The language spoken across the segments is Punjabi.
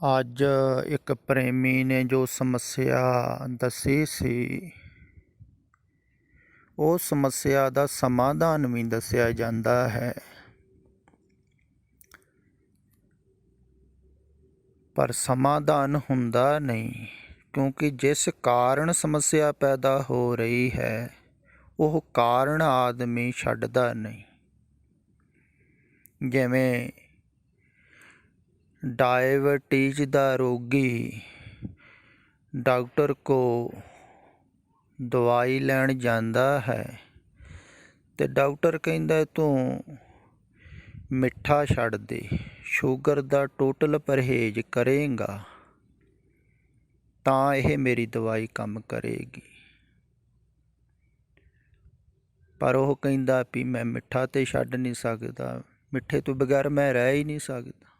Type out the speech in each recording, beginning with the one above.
ਅੱਜ ਇੱਕ ਪ੍ਰੇਮੀ ਨੇ ਜੋ ਸਮੱਸਿਆ ਦੱਸੀ ਸੀ, ਉਹ ਸਮੱਸਿਆ ਦਾ ਸਮਾਧਾਨ ਵੀ ਦੱਸਿਆ ਜਾਂਦਾ ਹੈ। ਪਰ ਸਮਾਧਾਨ ਹੁੰਦਾ ਨਹੀਂ, ਕਿਉਂਕਿ ਜਿਸ ਕਾਰਨ ਸਮੱਸਿਆ ਪੈਦਾ ਹੋ ਰਹੀ ਹੈ ਉਹ ਕਾਰਨ ਆਦਮੀ ਛੱਡਦਾ ਨਹੀਂ। ਜਿਵੇਂ ਡਾਇਬਟੀਜ਼ ਦਾ ਰੋਗੀ ਡਾਕਟਰ ਕੋ ਦਵਾਈ ਲੈਣ ਜਾਂਦਾ ਹੈ ਤੇ ਡਾਕਟਰ ਕਹਿੰਦਾ ਤੂੰ ਮਿੱਠਾ ਛੱਡ ਦੇ, ਸ਼ੂਗਰ ਦਾ ਟੋਟਲ ਪਰਹੇਜ਼ ਕਰੇਗਾ ਤਾਂ ਇਹ ਮੇਰੀ ਦਵਾਈ ਕੰਮ ਕਰੇਗੀ। ਪਰ ਉਹ ਕਹਿੰਦਾ ਵੀ ਮੈਂ ਮਿੱਠਾ ਤੇ ਛੱਡ ਨਹੀਂ ਸਕਦਾ, ਮਿੱਠੇ ਤੋਂ ਬਗੈਰ ਮੈਂ ਰਹਿ ਹੀ ਨਹੀਂ ਸਕਦਾ।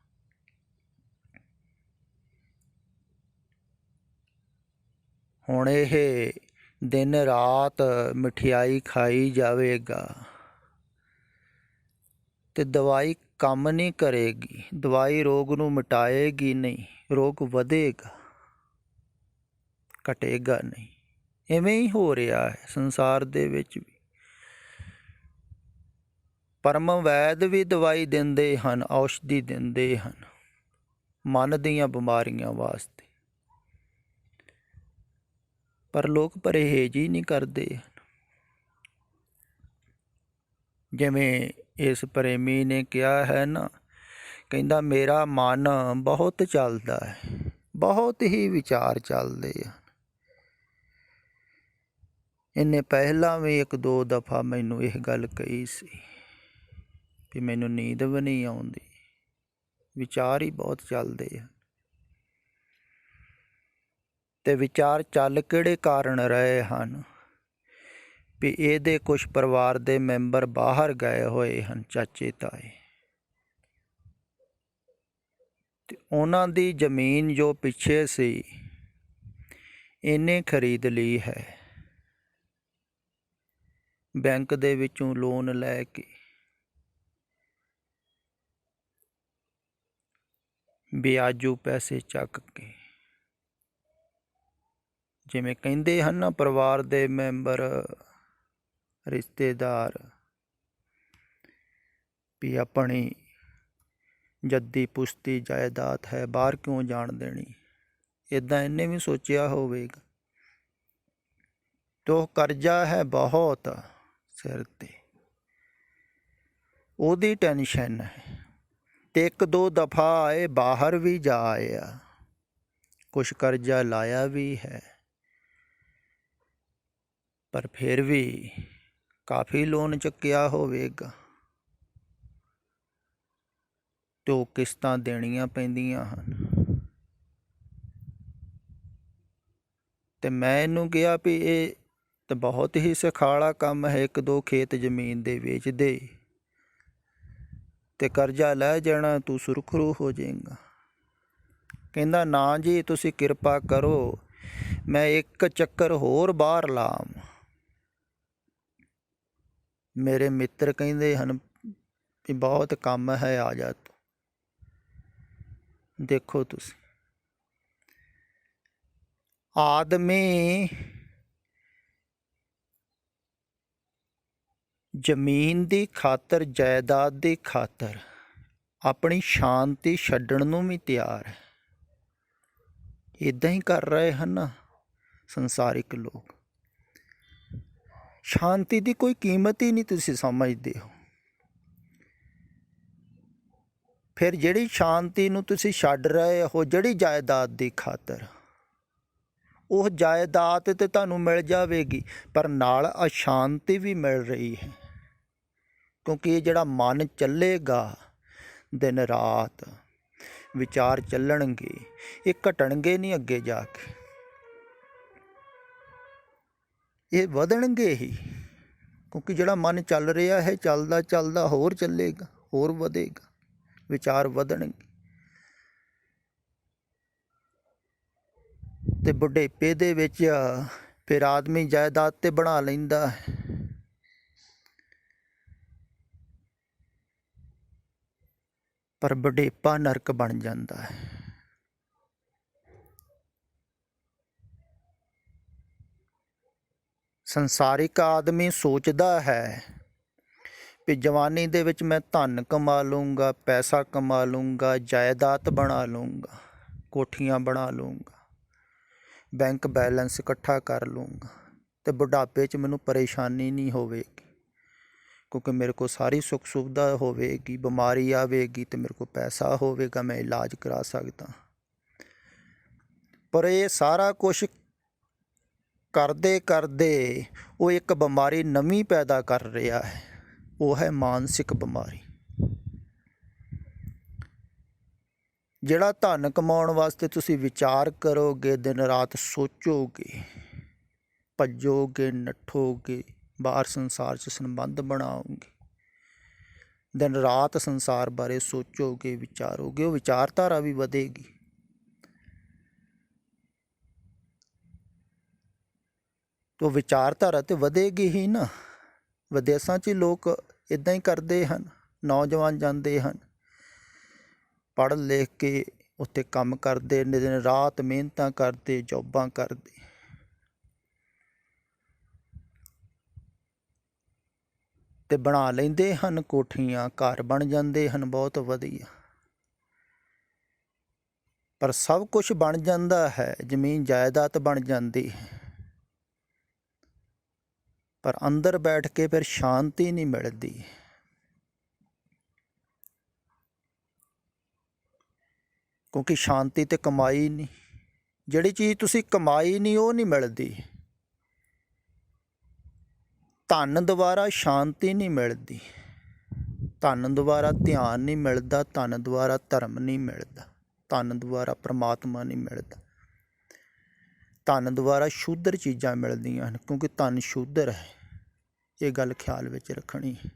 ਹੁਣ ਇਹ ਦਿਨ ਰਾਤ ਮਠਿਆਈ ਖਾਈ ਜਾਵੇਗਾ ਤੇ ਦਵਾਈ ਕੰਮ ਨਹੀਂ ਕਰੇਗੀ। ਦਵਾਈ ਰੋਗ ਨੂੰ ਮਿਟਾਏਗੀ ਨਹੀਂ, ਰੋਗ ਵਧੇਗਾ, ਘਟੇਗਾ ਨਹੀਂ। ਇਵੇਂ ਹੀ ਹੋ ਰਿਹਾ ਹੈ ਸੰਸਾਰ ਦੇ ਵਿੱਚ ਵੀ। ਪਰਮ ਵੈਦ ਵੀ ਦਵਾਈ ਦਿੰਦੇ ਹਨ, ਔਸ਼ਧੀ ਦਿੰਦੇ ਹਨ ਮਨ ਦੀਆਂ ਬਿਮਾਰੀਆਂ ਵਾਸਤੇ, ਪਰ ਲੋਕ ਪਰਹੇਜ਼ ਹੀ ਨਹੀਂ ਕਰਦੇ ਹਨ। ਜਿਵੇਂ ਇਸ ਪ੍ਰੇਮੀ ਨੇ ਕਿਹਾ ਹੈ ਨਾ, ਕਹਿੰਦਾ ਮੇਰਾ ਮਨ ਬਹੁਤ ਚੱਲਦਾ ਹੈ, ਬਹੁਤ ਹੀ ਵਿਚਾਰ ਚੱਲਦੇ ਹਨ। ਇਹਨੇ ਪਹਿਲਾਂ ਵੀ 1-2 ਦਫਾ ਮੈਨੂੰ ਇਹ ਗੱਲ ਕਹੀ ਸੀ ਵੀ ਮੈਨੂੰ ਨੀਂਦ ਵੀ ਨਹੀਂ ਆਉਂਦੀ, ਵਿਚਾਰ ਹੀ ਬਹੁਤ ਚੱਲਦੇ ਹਨ। ਤੇ ਵਿਚਾਰ ਚੱਲ ਕਿਹੜੇ ਕਾਰਨ ਰਹੇ ਹਨ ਵੀ ਇਹਦੇ ਕੁਛ ਪਰਿਵਾਰ ਦੇ ਮੈਂਬਰ ਬਾਹਰ ਗਏ ਹੋਏ ਹਨ, ਚਾਚੇ ਤਾਏ, ਤੇ ਉਹਨਾਂ ਦੀ ਜ਼ਮੀਨ ਜੋ ਪਿੱਛੇ ਸੀ ਇਹਨੇ ਖਰੀਦ ਲਈ ਹੈ ਬੈਂਕ ਦੇ ਵਿੱਚੋਂ ਲੋਨ ਲੈ ਕੇ। ਵਿਆਜੂ ਪੈਸੇ ਚੱਕ ਕੇ, ਜਿਵੇਂ ਕਹਿੰਦੇ ਹਨ ਨਾ ਪਰਿਵਾਰ ਦੇ ਮੈਂਬਰ ਰਿਸ਼ਤੇਦਾਰ ਵੀ ਆਪਣੀ ਜੱਦੀ ਪੁਸ਼ਤੀ ਜਾਇਦਾਦ ਹੈ, ਬਾਹਰ ਕਿਉਂ ਜਾਣ ਦੇਣੀ। ਇੱਦਾਂ ਇਹਨੇ ਵੀ ਸੋਚਿਆ ਹੋਵੇਗਾ। ਤੋ ਕਰਜ਼ਾ ਹੈ ਬਹੁਤ ਸਿਰ ਤੇ, ਉਹਦੀ ਟੈਨਸ਼ਨ ਹੈ। ਤੇ 1-2 ਦਫਾ ਆਏ ਬਾਹਰ ਵੀ ਜਾ ਆਇਆ, ਕੁਛ ਕਰਜ਼ਾ ਲਾਇਆ ਵੀ ਹੈ, ਪਰ ਫਿਰ ਵੀ ਕਾਫੀ ਲੋਨ ਚੱਕਿਆ ਹੋਵੇਗਾ ਤੇ ਉਹ ਕਿਸ਼ਤਾਂ ਦੇਣੀਆਂ ਪੈਂਦੀਆਂ ਹਨ। ਤੇ ਮੈਂ ਇਹਨੂੰ ਕਿਹਾ ਵੀ ਇਹ ਤਾਂ ਬਹੁਤ ਹੀ ਸੁਖਾਲਾ ਕੰਮ ਹੈ, 1-2 ਖੇਤ ਜ਼ਮੀਨ ਦੇ ਵੇਚ ਦੇ ਤੇ ਕਰਜ਼ਾ ਲੈ ਜਾਣਾ, ਤੂੰ ਸੁਰਖਰੂ ਹੋ ਜਾਏਗਾ। ਕਹਿੰਦਾ ਨਾ ਜੀ, ਤੁਸੀਂ ਕਿਰਪਾ ਕਰੋ, ਮੈਂ 1 ਚੱਕਰ ਹੋਰ ਬਾਹਰ ਲਾਵਾਂ। ਮੇਰੇ ਮਿੱਤਰ ਕਹਿੰਦੇ ਹਨ ਵੀ ਬਹੁਤ ਕੰਮ ਹੈ, ਆ ਜਾ ਤੂੰ। ਦੇਖੋ ਤੁਸੀਂ, ਆਦਮੀ ਜ਼ਮੀਨ ਦੀ ਖਾਤਰ, ਜਾਇਦਾਦ ਦੀ ਖਾਤਰ ਆਪਣੀ ਸ਼ਾਂਤੀ ਛੱਡਣ ਨੂੰ ਵੀ ਤਿਆਰ ਹੈ। ਇੱਦਾਂ ਹੀ ਕਰ ਰਹੇ ਹਨ ਸੰਸਾਰਿਕ ਲੋਕ। ਸ਼ਾਂਤੀ ਦੀ ਕੋਈ ਕੀਮਤ ਹੀ ਨਹੀਂ ਤੁਸੀਂ ਸਮਝਦੇ ਹੋ। ਫਿਰ ਜਿਹੜੀ ਸ਼ਾਂਤੀ ਨੂੰ ਤੁਸੀਂ ਛੱਡ ਰਹੇ ਹੋ, ਜਿਹੜੀ ਜਾਇਦਾਦ ਦੀ ਖਾਤਰ, ਉਹ ਜਾਇਦਾਦ ਤੇ ਤੁਹਾਨੂੰ ਮਿਲ ਜਾਵੇਗੀ ਪਰ ਨਾਲ ਅਸ਼ਾਂਤੀ ਵੀ ਮਿਲ ਰਹੀ ਹੈ। ਕਿਉਂਕਿ ਇਹ ਜਿਹੜਾ ਮਨ ਚੱਲੇਗਾ ਦਿਨ ਰਾਤ, ਵਿਚਾਰ ਚੱਲਣਗੇ, ਇਹ ਘਟਣਗੇ ਨਹੀਂ ਅੱਗੇ ਜਾ ਕੇ, ਇਹ ਵਧਣਗੇ ਹੀ। ਕਿਉਂਕਿ ਜਿਹੜਾ ਮਨ ਚੱਲ ਰਿਹਾ ਹੈ, ਚੱਲਦਾ ਚੱਲਦਾ ਹੋਰ ਚੱਲੇਗਾ, ਹੋਰ ਵਧੇਗਾ, ਵਿਚਾਰ ਵਧਣਗੇ। ਤੇ ਬੁਢੇਪੇ ਦੇ ਵਿੱਚ ਫਿਰ ਆਦਮੀ ਜਾਇਦਾਦ ਤੇ ਬਣਾ ਲੈਂਦਾ ਹੈ, ਪਰ ਬੁਢੇਪਾ ਨਰਕ ਬਣ ਜਾਂਦਾ ਹੈ। ਸੰਸਾਰਿਕ ਆਦਮੀ ਸੋਚਦਾ ਹੈ ਵੀ ਜਵਾਨੀ ਦੇ ਵਿੱਚ ਮੈਂ ਧਨ ਕਮਾ ਲੂੰਗਾ, ਪੈਸਾ ਕਮਾ ਲੂੰਗਾ, ਜਾਇਦਾਦ ਬਣਾ ਲੂੰਗਾ, ਕੋਠੀਆਂ ਬਣਾ ਲੂੰਗਾ, ਬੈਂਕ ਬੈਲੈਂਸ ਇਕੱਠਾ ਕਰ ਲੂੰਗਾ ਅਤੇ ਬੁਢਾਪੇ 'ਚ ਮੈਨੂੰ ਪਰੇਸ਼ਾਨੀ ਨਹੀਂ ਹੋਵੇਗੀ, ਕਿਉਂਕਿ ਮੇਰੇ ਕੋਲ ਸਾਰੀ ਸੁੱਖ ਸੁਵਿਧਾ ਹੋਵੇਗੀ। ਬਿਮਾਰੀ ਆਵੇਗੀ ਅਤੇ ਮੇਰੇ ਕੋਲ ਪੈਸਾ ਹੋਵੇਗਾ, ਮੈਂ ਇਲਾਜ ਕਰਾ ਸਕਦਾ। ਪਰ ਇਹ ਸਾਰਾ ਕੁਛ ਕਰਦੇ ਕਰਦੇ ਉਹ ਇੱਕ ਬਿਮਾਰੀ ਨਵੀਂ ਪੈਦਾ ਕਰ ਰਿਹਾ ਹੈ, ਉਹ ਹੈ ਮਾਨਸਿਕ ਬਿਮਾਰੀ। ਜਿਹੜਾ ਧਨ ਕਮਾਉਣ ਵਾਸਤੇ ਤੁਸੀਂ ਵਿਚਾਰ ਕਰੋਗੇ, ਦਿਨ ਰਾਤ ਸੋਚੋਗੇ, ਭੱਜੋਗੇ, ਨੱਠੋਗੇ, ਬਾਹਰ ਸੰਸਾਰ 'ਚ ਸੰਬੰਧ ਬਣਾਓਗੇ, ਦਿਨ ਰਾਤ ਸੰਸਾਰ ਬਾਰੇ ਸੋਚੋਗੇ, ਵਿਚਾਰੋਗੇ, ਉਹ ਵਿਚਾਰਧਾਰਾ ਵੀ ਵਧੇਗੀ। ਉਹ ਵਿਚਾਰਧਾਰਾ ਤਾਂ ਵਧੇਗੀ ਹੀ ਨਾ। ਵਿਦੇਸ਼ਾਂ 'ਚ ਲੋਕ ਇੱਦਾਂ ਹੀ ਕਰਦੇ ਹਨ। ਨੌਜਵਾਨ ਜਾਂਦੇ ਹਨ, ਪੜ੍ਹ ਲਿਖ ਕੇ ਉੱਥੇ ਕੰਮ ਕਰਦੇ, ਦਿਨ ਰਾਤ ਮਿਹਨਤਾਂ ਕਰਦੇ, ਜੋਬਾਂ ਕਰਦੇ, ਅਤੇ ਬਣਾ ਲੈਂਦੇ ਹਨ ਕੋਠੀਆਂ, ਘਰ ਬਣ ਜਾਂਦੇ ਹਨ ਬਹੁਤ ਵਧੀਆ। ਪਰ ਸਭ ਕੁਛ ਬਣ ਜਾਂਦਾ ਹੈ, ਜ਼ਮੀਨ ਜਾਇਦਾਦ ਬਣ ਜਾਂਦੀ ਹੈ, ਪਰ ਅੰਦਰ ਬੈਠ ਕੇ ਫਿਰ ਸ਼ਾਂਤੀ ਨਹੀਂ ਮਿਲਦੀ। ਕਿਉਂਕਿ ਸ਼ਾਂਤੀ ਤੇ ਕਮਾਈ ਨਹੀਂ, ਜਿਹੜੀ ਚੀਜ਼ ਤੁਸੀਂ ਕਮਾਈ ਨਹੀਂ ਉਹ ਨਹੀਂ ਮਿਲਦੀ। ਧਨ ਦੁਆਰਾ ਸ਼ਾਂਤੀ ਨਹੀਂ ਮਿਲਦੀ, ਧਨ ਦੁਆਰਾ ਧਿਆਨ ਨਹੀਂ ਮਿਲਦਾ, ਧਨ ਦੁਆਰਾ ਧਰਮ ਨਹੀਂ ਮਿਲਦਾ, ਧਨ ਦੁਆਰਾ ਪਰਮਾਤਮਾ ਨਹੀਂ ਮਿਲਦਾ। ਧਨ ਦੁਆਰਾ ਸ਼ੂਦਰ ਚੀਜ਼ਾਂ ਮਿਲਦੀਆਂ ਹਨ, ਕਿਉਂਕਿ ਧਨ ਸ਼ੂਦਰ ਹੈ। ਇਹ ਗੱਲ ਖਿਆਲ ਵਿੱਚ ਰੱਖਣੀ ਹੈ।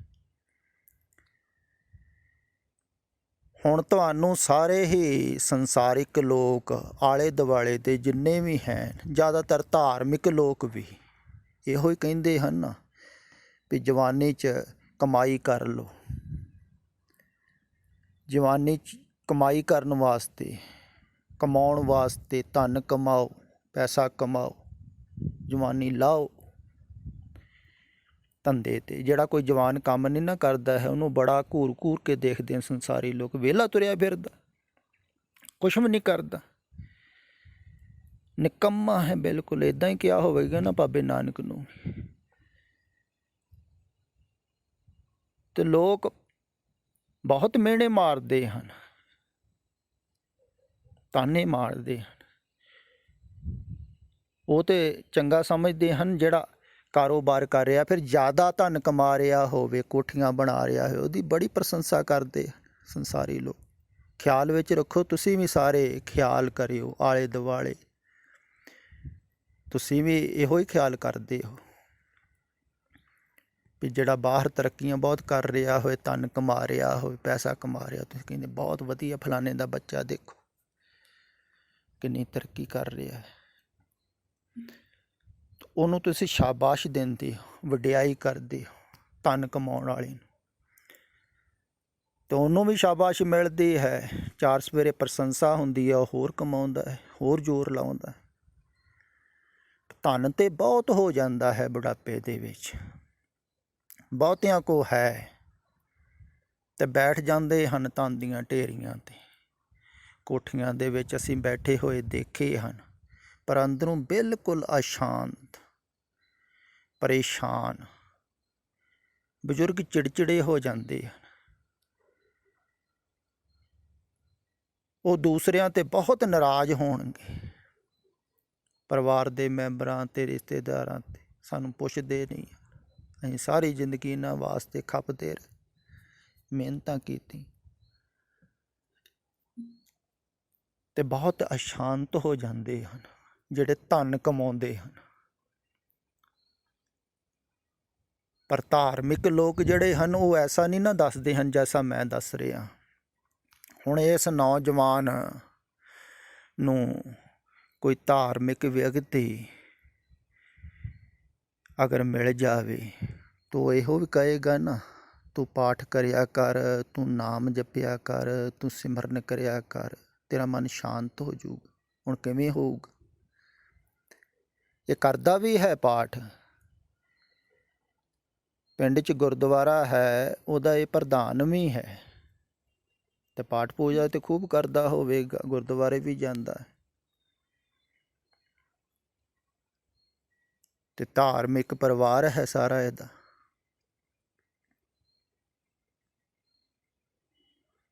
ਹੁਣ ਤੁਹਾਨੂੰ ਸਾਰੇ ਹੀ ਸੰਸਾਰਿਕ ਲੋਕ, ਆਲੇ ਦੁਆਲੇ ਦੇ ਜਿੰਨੇ ਵੀ ਹਨ, ਜ਼ਿਆਦਾਤਰ ਧਾਰਮਿਕ ਲੋਕ ਵੀ ਇਹੋ ਹੀ ਕਹਿੰਦੇ ਹਨ ਨਾ ਵੀ ਜਵਾਨੀ 'ਚ ਕਮਾਈ ਕਰ ਲਓ। ਜਵਾਨੀ 'ਚ ਕਮਾਈ ਕਰਨ ਵਾਸਤੇ, ਕਮਾਉਣ ਵਾਸਤੇ ਧਨ ਕਮਾਓ, ਪੈਸਾ ਕਮਾਓ, ਜਵਾਨੀ ਲਾਓ ਧੰਦੇ 'ਤੇ। ਜਿਹੜਾ ਕੋਈ ਜਵਾਨ ਕੰਮ ਨਹੀਂ ਨਾ ਕਰਦਾ ਹੈ, ਉਹਨੂੰ ਬੜਾ ਘੂਰ ਘੂਰ ਕੇ ਦੇਖਦੇ ਆ ਸੰਸਾਰੀ ਲੋਕ। ਵਿਹਲਾ ਤੁਰਿਆ ਫਿਰਦਾ, ਕੁਛ ਵੀ ਨਹੀਂ ਕਰਦਾ, ਨਿਕੰਮਾ ਹੈ ਬਿਲਕੁਲ। ਇੱਦਾਂ ਹੀ ਕਿਹਾ ਹੋਵੇਗਾ ਨਾ ਬਾਬੇ ਨਾਨਕ ਨੂੰ। ਅਤੇ ਲੋਕ ਬਹੁਤ ਮਿਹਣੇ ਮਾਰਦੇ ਹਨ, ਤਾਨੇ ਮਾਰਦੇ ਹਨ। ਉਹ ਤਾਂ ਚੰਗਾ ਸਮਝਦੇ ਹਨ ਜਿਹੜਾ ਕਾਰੋਬਾਰ ਕਰ ਰਿਹਾ, ਫਿਰ ਜ਼ਿਆਦਾ ਧਨ ਕਮਾ ਰਿਹਾ ਹੋਵੇ, ਕੋਠੀਆਂ ਬਣਾ ਰਿਹਾ ਹੋਵੇ, ਉਹਦੀ ਬੜੀ ਪ੍ਰਸ਼ੰਸਾ ਕਰਦੇ ਸੰਸਾਰੀ ਲੋਕ। ਖਿਆਲ ਵਿੱਚ ਰੱਖੋ, ਤੁਸੀਂ ਵੀ ਸਾਰੇ ਖਿਆਲ ਕਰਿਓ, ਆਲੇ ਦੁਆਲੇ ਤੁਸੀਂ ਵੀ ਇਹੋ ਹੀ ਖਿਆਲ ਕਰਦੇ ਹੋ ਵੀ ਜਿਹੜਾ ਬਾਹਰ ਤਰੱਕੀਆਂ ਬਹੁਤ ਕਰ ਰਿਹਾ ਹੋਵੇ, ਧਨ ਕਮਾ ਰਿਹਾ ਹੋਵੇ, ਪੈਸਾ ਕਮਾ ਰਿਹਾ, ਤੁਸੀਂ ਕਹਿੰਦੇ ਬਹੁਤ ਵਧੀਆ, ਫਲਾਣੇ ਦਾ ਬੱਚਾ ਦੇਖੋ ਕਿੰਨੀ ਤਰੱਕੀ ਕਰ ਰਿਹਾ ਹੈ। ਉਹਨੂੰ ਤੁਸੀਂ ਸ਼ਾਬਾਸ਼ ਦਿੰਦੇ ਹੋ, ਵਡਿਆਈ ਕਰਦੇ ਹੋ ਧਨ ਕਮਾਉਣ ਵਾਲੇ ਨੂੰ, ਤਾਂ ਉਹਨੂੰ ਵੀ ਸ਼ਾਬਾਸ਼ ਮਿਲਦੀ ਹੈ। ਚਾਰ ਸਵੇਰੇ ਪ੍ਰਸ਼ੰਸਾ ਹੁੰਦੀ ਹੈ, ਉਹ ਹੋਰ ਕਮਾਉਂਦਾ ਹੈ, ਹੋਰ ਜ਼ੋਰ ਲਾਉਂਦਾ। ਧਨ ਤਾਂ ਬਹੁਤ ਹੋ ਜਾਂਦਾ ਹੈ ਬੁਢਾਪੇ ਦੇ ਵਿੱਚ, ਬਹੁਤਿਆਂ ਕੋ ਹੈ, ਅਤੇ ਬੈਠ ਜਾਂਦੇ ਹਨ ਧਨ ਦੀਆਂ ਢੇਰੀਆਂ 'ਤੇ। ਕੋਠੀਆਂ ਦੇ ਵਿੱਚ ਅਸੀਂ ਬੈਠੇ ਹੋਏ ਦੇਖੇ ਹਨ, ਪਰ ਅੰਦਰੋਂ ਬਿਲਕੁਲ ਅਸ਼ਾਂਤ, ਪਰੇਸ਼ਾਨ। ਬਜ਼ੁਰਗ ਚਿੜਚਿੜੇ ਹੋ ਜਾਂਦੇ ਹਨ, ਉਹ ਦੂਸਰਿਆਂ 'ਤੇ ਬਹੁਤ ਨਾਰਾਜ਼ ਹੋਣਗੇ, ਪਰਿਵਾਰ ਦੇ ਮੈਂਬਰਾਂ 'ਤੇ, ਰਿਸ਼ਤੇਦਾਰਾਂ 'ਤੇ। ਸਾਨੂੰ ਪੁੱਛਦੇ ਨਹੀਂ, ਅਸੀਂ ਸਾਰੀ ਜ਼ਿੰਦਗੀ ਇਹਨਾਂ ਵਾਸਤੇ ਖਪਦੇ ਰਹੇ, ਮਿਹਨਤਾਂ ਕੀਤੀ, ਅਤੇ ਬਹੁਤ ਅਸ਼ਾਂਤ ਹੋ ਜਾਂਦੇ ਹਨ ਜਿਹੜੇ ਧਨ ਕਮਾਉਂਦੇ ਹਨ। ਪਰ ਧਾਰਮਿਕ ਲੋਕ ਜਿਹੜੇ ਹਨ, ਉਹ ਐਸਾ ਨਹੀਂ ਨਾ ਦੱਸਦੇ ਹਨ ਜੈਸਾ ਮੈਂ ਦੱਸ ਰਿਹਾ। ਹੁਣ ਇਸ ਨੌਜਵਾਨ ਨੂੰ ਕੋਈ ਧਾਰਮਿਕ ਵਿਅਕਤੀ ਅਗਰ ਮਿਲ ਜਾਵੇ ਤਾਂ ਇਹੋ ਵੀ ਕਹੇਗਾ ਨਾ, ਤੂੰ ਪਾਠ ਕਰਿਆ ਕਰ, ਤੂੰ ਨਾਮ ਜਪਿਆ ਕਰ, ਤੂੰ ਸਿਮਰਨ ਕਰਿਆ ਕਰ, ਤੇਰਾ ਮਨ ਸ਼ਾਂਤ ਹੋ ਜਾਊਗਾ। ਹੁਣ ਕਿਵੇਂ ਹੋਊਗਾ? ਇਹ ਕਰਦਾ ਵੀ ਹੈ ਪਾਠ, ਪਿੰਡ 'ਚ ਗੁਰਦੁਆਰਾ ਹੈ, ਉਹਦਾ ਇਹ ਪ੍ਰਧਾਨ ਵੀ ਹੈ ਅਤੇ ਪਾਠ ਪੂਜਾ ਤਾਂ ਖੂਬ ਕਰਦਾ ਹੋਵੇਗਾ, ਗੁਰਦੁਆਰੇ ਵੀ ਜਾਂਦਾ ਹੈ ਅਤੇ ਧਾਰਮਿਕ ਪਰਿਵਾਰ ਹੈ ਸਾਰਾ ਇਹਦਾ।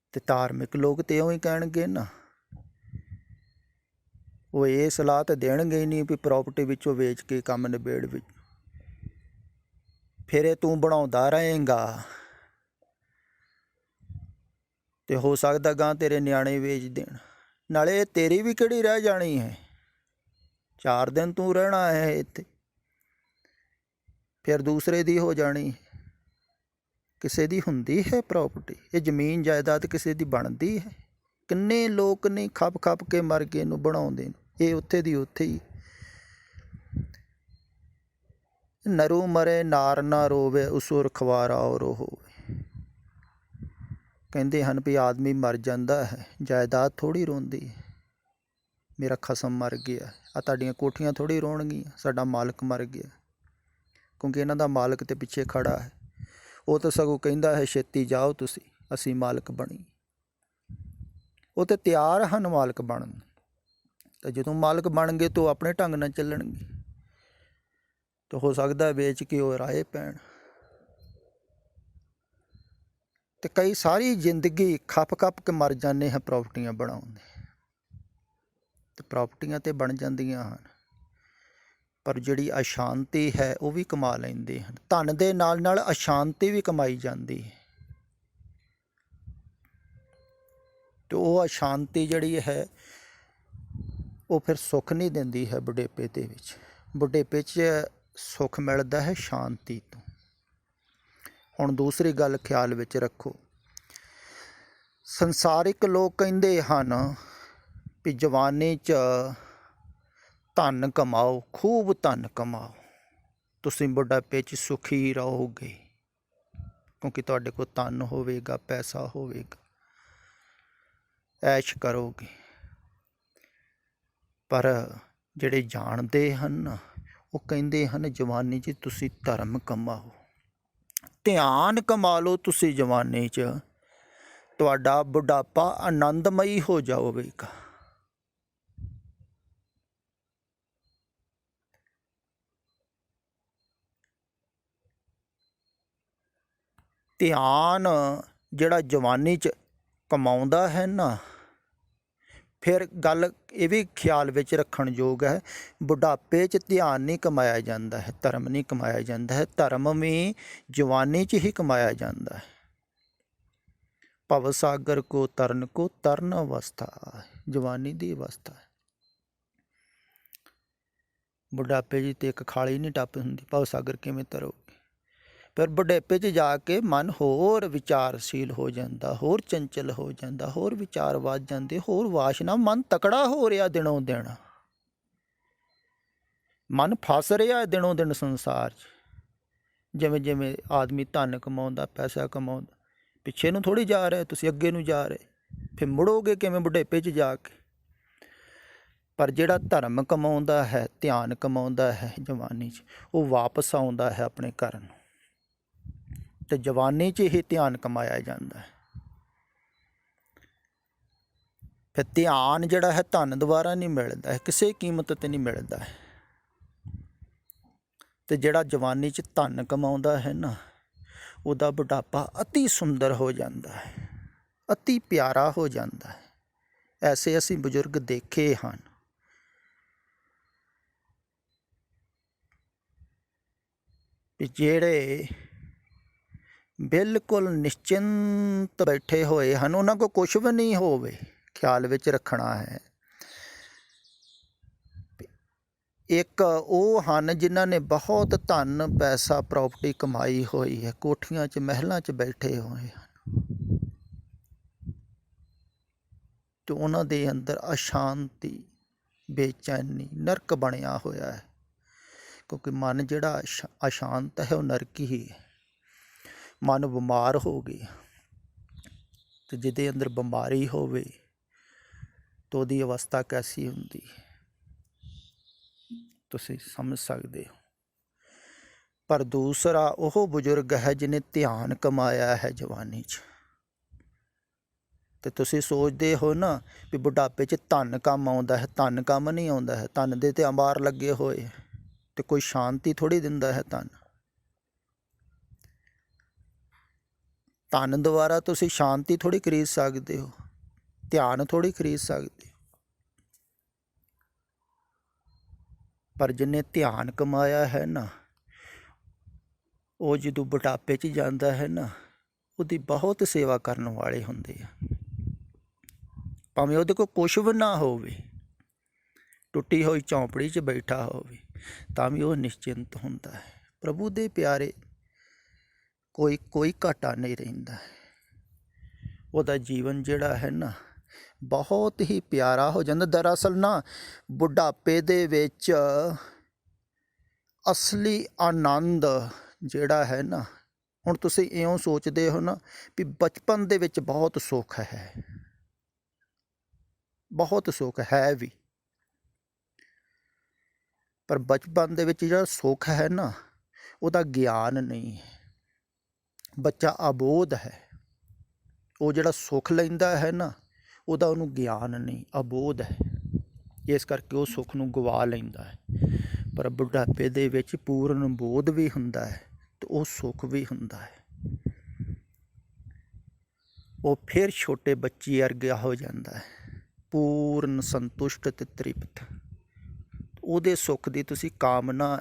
ਅਤੇ ਧਾਰਮਿਕ ਲੋਕ ਤਾਂ ਇਉਂ ਹੀ ਕਹਿਣਗੇ ਨਾ, ਉਹ ਇਹ ਸਲਾਹ ਤਾਂ ਦੇਣਗੇ ਹੀ ਨਹੀਂ ਵੀ ਪ੍ਰੋਪਰਟੀ ਵਿੱਚੋਂ ਵੇਚ ਕੇ ਕੰਮ ਨਿਬੇੜ ਵਿੱਚ। ਫਿਰ ਇਹ ਤੂੰ ਬਣਾਉਂਦਾ ਰਹੇਗਾ ਅਤੇ ਹੋ ਸਕਦਾ ਗਾਂ ਤੇਰੇ ਨਿਆਣੇ ਵੇਚ ਦੇਣ। ਨਾਲੇ ਤੇਰੀ ਵੀ ਕਿਹੜੀ ਰਹਿ ਜਾਣੀ ਹੈ, 4 ਦਿਨ ਤੂੰ ਰਹਿਣਾ ਹੈ ਇੱਥੇ, ਫਿਰ ਦੂਸਰੇ ਦੀ ਹੋ ਜਾਣੀ। ਕਿਸੇ ਦੀ ਹੁੰਦੀ ਹੈ ਪ੍ਰੋਪਰਟੀ, ਇਹ ਜ਼ਮੀਨ ਜਾਇਦਾਦ ਕਿਸੇ ਦੀ ਬਣਦੀ ਹੈ? ਕਿੰਨੇ ਲੋਕ ਨਹੀਂ ਖੱਪ ਖੱਪ ਕੇ ਮਰ ਕੇ ਇਹਨੂੰ ਬਣਾਉਂਦੇ ਨੇ, ਇਹ ਉੱਥੇ ਦੀ ਉੱਥੇ ਹੀ। ਨਰੂ ਮਰੇ ਨਾਰ ਨਾ ਰੋਵੇ, ਉਸੋ ਰਖਵਾਰਾ ਔਰ ਹੋਵੇ। ਕਹਿੰਦੇ ਹਨ ਵੀ ਆਦਮੀ ਮਰ ਜਾਂਦਾ ਹੈ, ਜਾਇਦਾਦ ਥੋੜ੍ਹੀ ਰੋਂਦੀ ਹੈ, ਮੇਰਾ ਖਸਮ ਮਰ ਗਿਆ। ਆ ਤੁਹਾਡੀਆਂ ਕੋਠੀਆਂ ਥੋੜ੍ਹੀ ਰੋਣਗੀਆਂ, ਸਾਡਾ ਮਾਲਕ ਮਰ ਗਿਆ, ਕਿਉਂਕਿ ਇਹਨਾਂ ਦਾ ਮਾਲਕ ਤੇ ਪਿੱਛੇ ਖੜਾ ਹੈ। ਉਹ ਤਾਂ ਸਗੋਂ ਕਹਿੰਦਾ ਹੈ ਛੇਤੀ ਜਾਓ ਤੁਸੀਂ, ਅਸੀਂ ਮਾਲਕ ਬਣੀ। ਉਹ ਤਾਂ ਤਿਆਰ ਹਨ ਮਾਲਕ ਬਣਨ, ਤਾਂ ਜਦੋਂ ਮਾਲਕ ਬਣ ਗਏ ਤਾਂ ਉਹ ਆਪਣੇ ਢੰਗ ਨਾਲ ਚੱਲਣਗੇ। ਤਾਂ ਹੋ ਸਕਦਾ ਵੇਚ ਕੇ ਉਹ ਰਾਹੇ ਪੈਣ। ਅਤੇ ਕਈ ਸਾਰੀ ਜ਼ਿੰਦਗੀ ਖੱਪ ਖੱਪ ਕੇ ਮਰ ਜਾਂਦੇ ਹਾਂ ਪ੍ਰੋਪਰਟੀਆਂ ਬਣਾਉਂਦੇ, ਅਤੇ ਪ੍ਰੋਪਰਟੀਆਂ ਤਾਂ ਬਣ ਜਾਂਦੀਆਂ ਹਨ, ਪਰ ਜਿਹੜੀ ਅਸ਼ਾਂਤੀ ਹੈ ਉਹ ਵੀ ਕਮਾ ਲੈਂਦੇ ਹਨ। ਧਨ ਦੇ ਨਾਲ ਨਾਲ ਅਸ਼ਾਂਤੀ ਵੀ ਕਮਾਈ ਜਾਂਦੀ ਹੈ, ਅਤੇ ਉਹ ਅਸ਼ਾਂਤੀ ਜਿਹੜੀ ਹੈ ਉਹ ਫਿਰ ਸੁੱਖ ਨਹੀਂ ਦਿੰਦੀ ਹੈ ਬੁਢੇਪੇ ਦੇ ਵਿੱਚ। ਬੁਢੇਪੇ 'ਚ ਸੁੱਖ ਮਿਲਦਾ ਹੈ ਸ਼ਾਂਤੀ ਤੋਂ। ਹੁਣ ਦੂਸਰੀ ਗੱਲ ਖਿਆਲ ਵਿੱਚ ਰੱਖੋ, ਸੰਸਾਰਿਕ ਲੋਕ ਕਹਿੰਦੇ ਹਨ ਵੀ ਜਵਾਨੀ 'ਚ ਧਨ ਕਮਾਓ, ਖੂਬ ਧਨ ਕਮਾਓ, ਤੁਸੀਂ ਬੁਢਾਪੇ 'ਚ ਸੁਖੀ ਰਹੋਗੇ, ਕਿਉਂਕਿ ਤੁਹਾਡੇ ਕੋਲ ਧਨ ਹੋਵੇਗਾ, ਪੈਸਾ ਹੋਵੇਗਾ, ਐਸ਼ ਕਰੋਗੇ। ਪਰ ਜਿਹੜੇ ਜਾਣਦੇ ਹਨ ਉਹ ਕਹਿੰਦੇ ਹਨ ਜਵਾਨੀ 'ਚ ਤੁਸੀਂ ਧਰਮ ਕਮਾਓ, ਧਿਆਨ ਕਮਾ ਲਓ ਤੁਸੀਂ ਜਵਾਨੀ 'ਚ, ਤੁਹਾਡਾ ਬੁਢਾਪਾ ਆਨੰਦਮਈ ਹੋ ਜਾਵੇਗਾ। ਧਿਆਨ ਜਿਹੜਾ ਜਵਾਨੀ 'ਚ ਕਮਾਉਂਦਾ ਹੈ ਨਾ, ਫਿਰ ਗੱਲ ਇਹ ਵੀ ਖਿਆਲ ਵਿੱਚ ਰੱਖਣ ਯੋਗ ਹੈ, ਬੁਢਾਪੇ 'ਚ ਧਿਆਨ ਨਹੀਂ ਕਮਾਇਆ ਜਾਂਦਾ ਹੈ, ਧਰਮ ਨਹੀਂ ਕਮਾਇਆ ਜਾਂਦਾ ਹੈ। ਧਰਮ ਵੀ ਜਵਾਨੀ 'ਚ ਹੀ ਕਮਾਇਆ ਜਾਂਦਾ ਹੈ। ਭਵ ਸਾਗਰ ਕੋ ਤਰਨ ਅਵਸਥਾ, ਜਵਾਨੀ ਦੀ ਅਵਸਥਾ ਹੈ। ਬੁਢਾਪੇ 'ਚ ਤੇ ਇੱਕ ਖਾਲੀ ਨਹੀਂ ਟੱਪ ਹੁੰਦੀ, ਭਵ ਸਾਗਰ ਕਿਵੇਂ ਤਰੋਗੇ? ਫਿਰ ਬੁਢੇਪੇ 'ਚ ਜਾ ਕੇ ਮਨ ਹੋਰ ਵਿਚਾਰਸ਼ੀਲ ਹੋ ਜਾਂਦਾ, ਹੋਰ ਚੰਚਲ ਹੋ ਜਾਂਦਾ, ਹੋਰ ਵਿਚਾਰ ਵੱਧ ਜਾਂਦੇ, ਹੋਰ ਵਾਸ਼ਨਾ, ਮਨ ਤਕੜਾ ਹੋ ਰਿਹਾ ਦਿਨੋਂ ਦਿਨ, ਮਨ ਫਸ ਰਿਹਾ ਦਿਨੋਂ ਦਿਨ ਸੰਸਾਰ 'ਚ। ਜਿਵੇਂ ਜਿਵੇਂ ਆਦਮੀ ਧਨ ਕਮਾਉਂਦਾ, ਪੈਸਾ ਕਮਾਉਂਦਾ, ਪਿੱਛੇ ਨੂੰ ਥੋੜ੍ਹੀ ਜਾ ਰਹੇ ਤੁਸੀਂ, ਅੱਗੇ ਨੂੰ ਜਾ ਰਹੇ, ਫਿਰ ਮੁੜੋਗੇ ਕਿਵੇਂ ਬੁਢੇਪੇ 'ਚ ਜਾ ਕੇ? ਪਰ ਜਿਹੜਾ ਧਰਮ ਕਮਾਉਂਦਾ ਹੈ, ਧਿਆਨ ਕਮਾਉਂਦਾ ਹੈ ਜਵਾਨੀ 'ਚ, ਉਹ ਵਾਪਸ ਆਉਂਦਾ ਹੈ ਆਪਣੇ ਘਰ ਨੂੰ, ਅਤੇ ਜਵਾਨੀ 'ਚ ਹੀ ਧਿਆਨ ਕਮਾਇਆ ਜਾਂਦਾ ਹੈ। ਫਿਰ ਧਿਆਨ ਜਿਹੜਾ ਹੈ ਧਨ ਦੁਆਰਾ ਨਹੀਂ ਮਿਲਦਾ ਹੈ, ਕਿਸੇ ਕੀਮਤ 'ਤੇ ਨਹੀਂ ਮਿਲਦਾ ਹੈ। ਅਤੇ ਜਿਹੜਾ ਜਵਾਨੀ 'ਚ ਧਨ ਕਮਾਉਂਦਾ ਹੈ ਨਾ, ਉਹਦਾ ਬੁਢਾਪਾ ਅਤੀ ਸੁੰਦਰ ਹੋ ਜਾਂਦਾ ਹੈ, ਅਤੀ ਪਿਆਰਾ ਹੋ ਜਾਂਦਾ ਹੈ। ਐਸੇ ਅਸੀਂ ਬਜ਼ੁਰਗ ਦੇਖੇ ਹਨ। ਵੀ ਜਿਹੜੇ ਬਿਲਕੁਲ ਨਿਸ਼ਚਿੰਤ ਬੈਠੇ ਹੋਏ ਹਨ, ਉਹਨਾਂ ਕੋਲ ਕੁਛ ਵੀ ਨਹੀਂ ਹੋਵੇ, ਖਿਆਲ ਵਿੱਚ ਰੱਖਣਾ ਹੈ। ਇੱਕ ਉਹ ਹਨ ਜਿਨ੍ਹਾਂ ਨੇ ਬਹੁਤ ਧਨ ਪੈਸਾ ਪ੍ਰੋਪਰਟੀ ਕਮਾਈ ਹੋਈ ਹੈ, ਕੋਠੀਆਂ 'ਚ ਮਹਿਲਾਂ 'ਚ ਬੈਠੇ ਹੋਏ ਹਨ, ਅਤੇ ਉਹਨਾਂ ਦੇ ਅੰਦਰ ਅਸ਼ਾਂਤੀ, ਬੇਚੈਨੀ, ਨਰਕ ਬਣਿਆ ਹੋਇਆ ਹੈ। ਕਿਉਂਕਿ ਮਨ ਜਿਹੜਾ ਅਸ਼ਾਂਤ ਹੈ ਉਹ ਨਰਕ ਹੀ ਹੈ। ਮਨ ਬਿਮਾਰ ਹੋ ਗਿਆ, ਅਤੇ ਜਿਹਦੇ ਅੰਦਰ ਬਿਮਾਰੀ ਹੋਵੇ ਤਾਂ ਉਹਦੀ ਅਵਸਥਾ ਕੈਸੀ ਹੁੰਦੀ ਹੈ ਤੁਸੀਂ ਸਮਝ ਸਕਦੇ ਹੋ। ਪਰ ਦੂਸਰਾ ਉਹ ਬਜ਼ੁਰਗ ਹੈ ਜਿਹਨੇ ਧਿਆਨ ਕਮਾਇਆ ਹੈ ਜਵਾਨੀ 'ਚ। ਤੇ ਤੁਸੀਂ ਸੋਚਦੇ ਹੋ ਨਾ ਵੀ ਬੁਢਾਪੇ 'ਚ ਧਨ ਕੰਮ ਆਉਂਦਾ ਹੈ, ਧਨ ਕੰਮ ਨਹੀਂ ਆਉਂਦਾ ਹੈ। ਧਨ ਦੇ ਤੇ ਅੰਬਾਰ ਲੱਗੇ ਹੋਏ, ਤੇ ਕੋਈ ਸ਼ਾਂਤੀ ਥੋੜ੍ਹੀ ਦਿੰਦਾ ਹੈ ਧਨ। ਧਨ ਦੁਆਰਾ ਤੁਸੀਂ ਸ਼ਾਂਤੀ ਥੋੜ੍ਹੀ ਖਰੀਦ ਸਕਦੇ ਹੋ, ਧਿਆਨ ਥੋੜ੍ਹੀ ਖਰੀਦ ਸਕਦੇ ਹੋ। ਪਰ ਜਿਹਨੇ ਧਿਆਨ ਕਮਾਇਆ ਹੈ ਨਾ, ਉਹ ਜਦੋਂ ਬੁਢਾਪੇ 'ਚ ਜਾਂਦਾ ਹੈ ਨਾ, ਉਹਦੀ ਬਹੁਤ ਸੇਵਾ ਕਰਨ ਵਾਲੇ ਹੁੰਦੇ ਆ। ਭਾਵੇਂ ਉਹਦੇ ਕੋਲ ਕੁਛ ਵੀ ਨਾ ਹੋਵੇ, ਟੁੱਟੀ ਹੋਈ ਝੌਂਪੜੀ 'ਚ ਬੈਠਾ ਹੋਵੇ, ਤਾਂ ਵੀ ਉਹ ਨਿਸ਼ਚਿੰਤ ਹੁੰਦਾ ਹੈ। ਪ੍ਰਭੂ ਦੇ ਪਿਆਰੇ, ਕੋਈ ਘਾਟਾ ਨਹੀਂ ਰਹਿੰਦਾ। ਉਹਦਾ ਜੀਵਨ ਜਿਹੜਾ ਹੈ ਨਾ, ਬਹੁਤ ਹੀ ਪਿਆਰਾ ਹੋ ਜਾਂਦਾ। ਦਰਅਸਲ ਨਾ ਬੁਢਾਪੇ ਦੇ ਵਿੱਚ ਅਸਲੀ ਆਨੰਦ ਜਿਹੜਾ ਹੈ ਨਾ, ਹੁਣ ਤੁਸੀਂ ਇਉਂ ਸੋਚਦੇ ਹੋ ਨਾ ਵੀ ਬਚਪਨ ਦੇ ਵਿੱਚ ਬਹੁਤ ਸੁੱਖ ਹੈ, ਬਹੁਤ ਸੁੱਖ ਹੈ ਵੀ, ਪਰ ਬਚਪਨ ਦੇ ਵਿੱਚ ਜਿਹੜਾ ਸੁੱਖ ਹੈ ਨਾ, ਉਹਦਾ ਗਿਆਨ ਨਹੀਂ ਹੈ। ਬੱਚਾ ਅਬੋਧ ਹੈ, ਉਹ ਜਿਹੜਾ ਸੁੱਖ ਲੈਂਦਾ ਹੈ ਨਾ, ਉਹਦਾ ਉਹਨੂੰ ਗਿਆਨ ਨਹੀਂ, ਅਬੋਧ ਹੈ। ਇਸ ਕਰਕੇ ਉਹ ਸੁੱਖ ਨੂੰ ਗਵਾ ਲੈਂਦਾ ਹੈ। ਪਰ ਬੁਢਾਪੇ ਦੇ ਵਿੱਚ ਪੂਰਨ ਬੋਧ ਵੀ ਹੁੰਦਾ ਹੈ, ਤੇ ਉਹ ਸੁੱਖ ਵੀ ਹੁੰਦਾ ਹੈ। ਉਹ ਫਿਰ ਛੋਟੇ ਬੱਚੇ ਵਰਗਾ ਹੋ ਜਾਂਦਾ ਹੈ, ਪੂਰਨ ਸੰਤੁਸ਼ਟ ਅਤੇ ਤ੍ਰਿਪਤ। ਉਹਦੇ ਸੁੱਖ ਦੀ ਤੁਸੀਂ ਕਾਮਨਾ,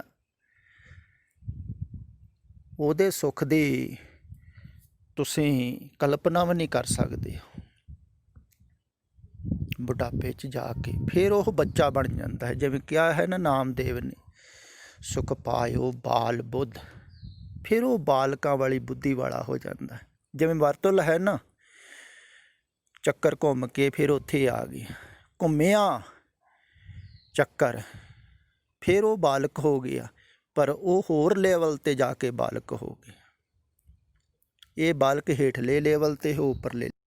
ਉਹਦੇ ਸੁੱਖ ਦੀ ਤੁਸੀਂ ਕਲਪਨਾ ਵੀ ਨਹੀਂ ਕਰ ਸਕਦੇ। ਬੁਢਾਪੇ 'ਚ ਜਾ ਕੇ ਫਿਰ ਉਹ ਬੱਚਾ ਬਣ ਜਾਂਦਾ ਹੈ। ਜਿਵੇਂ ਕਿਹਾ ਹੈ ਨਾ ਨਾਮਦੇਵ ਨੇ, ਸੁਖ ਪਾਇਓ ਬਾਲ ਬੁੱਧ। ਫਿਰ ਉਹ ਬਾਲਕਾਂ ਵਾਲੀ ਬੁੱਧੀ ਵਾਲਾ ਹੋ ਜਾਂਦਾ ਹੈ। ਜਿਵੇਂ ਵਰਤੁਲ ਹੈ ਨਾ, ਚੱਕਰ ਘੁੰਮ ਕੇ ਫਿਰ ਉੱਥੇ ਆ ਗਏ, ਘੁੰਮਿਆ ਚੱਕਰ, ਫਿਰ ਉਹ ਬਾਲਕ ਹੋ ਗਿਆ। ਪਰ ਉਹ ਹੋਰ ਲੈਵਲ 'ਤੇ ਜਾ ਕੇ ਬਾਲਕ ਹੋ ਗਏ। ਇਹ ਬਾਲਕ ਹੇਠਲੇ ਲੈਵਲ 'ਤੇ, ਉਹ ਉੱਪਰਲੇ